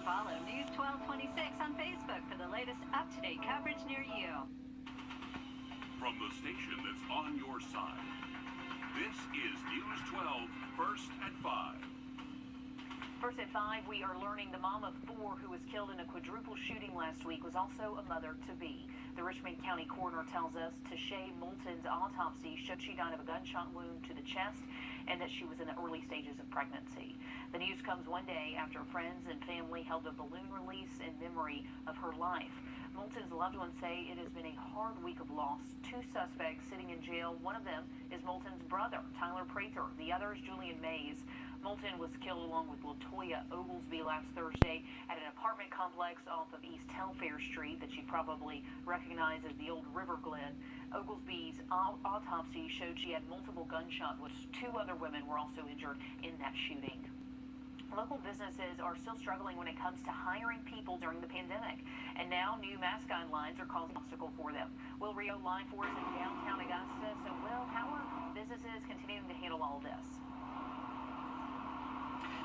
Follow News 1226 on Facebook for the latest up-to-date coverage near you. From the station that's on your side, this is News 12 First at 5. First at 5, we are learning the mom of 4 who was killed in a quadruple shooting last week was also a mother-to-be. The Richmond County coroner tells us Tashay Moulton's autopsy showed she died of a gunshot wound to the chest and that she was in the early stages of pregnancy. The news comes one day after friends and family held a balloon release in memory of her life. Moulton's loved ones say it has been a hard week of loss. 2 suspects sitting in jail. One of them is Moulton's brother, Tyler Prather. The other is Julian Mays. Moulton was killed along with Latoya Oglesby last Thursday at an apartment complex off of East Telfair Street that you probably recognize as the old River Glen. Oglesby's autopsy showed she had multiple gunshot wounds. 2 other women were also injured in that shooting. Local businesses are still struggling when it comes to hiring people during the pandemic, and now new mask guidelines are causing an obstacle for them. Will Rio live for us in downtown Augusta. So, Will, how are businesses continuing to handle all this?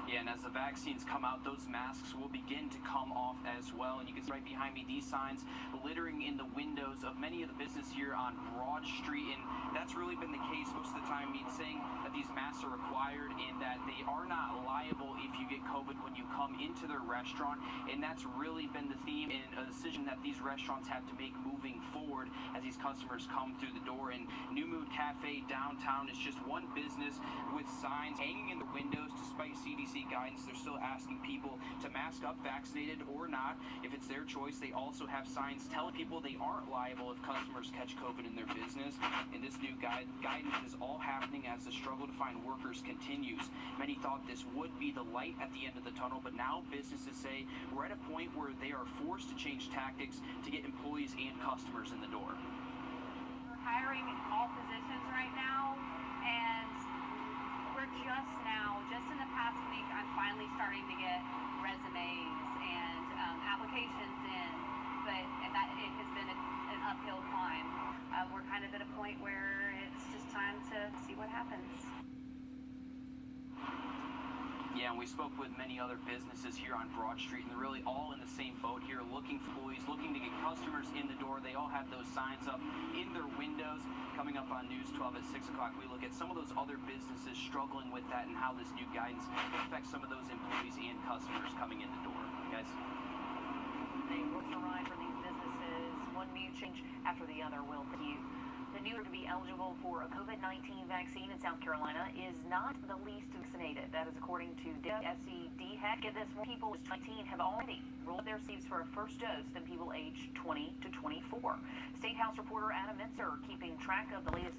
Yeah, and as the vaccines come out, those masks will begin to come off as well. And you can see right behind me these signs littering in the windows of many of the businesses here on Broad Street. And that's really been the case most of the time, saying that these masks are required and that they are not liable if you get COVID when you come into their restaurant. And that's really been the theme and a decision that these restaurants have to make moving forward as these customers come through the door. And New Mood Cafe downtown is just one business with signs hanging in the windows despite CDC guidance. They're still asking people to mask up, vaccinated or not. If it's their choice, they also have signs telling people they aren't liable if customers catch COVID in their business. And this new guidance is all happening as the struggle to find workers continues. Many thought this would be the light at the end of the tunnel, but now businesses say we're at a point where they are forced to change tactics to get employees and customers in the door. We're hiring all positions right now, and we're just in the past week, I'm finally starting to get resumes and applications in, but it has been an uphill climb. We're kind of at a point where it's just time to see what happens. Yeah, and we spoke with many other businesses here on Broad Street, and they're really all in the same boat here, looking for employees, looking to get customers in the door. They all have those signs up in their windows. Coming up on News 12 at 6 o'clock, we look at some of those other businesses struggling with that and how this new guidance affects some of those employees and customers coming in the door. Guys? What's the ride for these businesses? One new change after the other will for you. The new to be eligible for a COVID-19 vaccine in South Carolina is not the least vaccinated. That is according to SCDHEC. Get this, more people aged 19 have already rolled their sleeves for a first dose than people aged 20 to 24. State House reporter Adam Mincer keeping track of the latest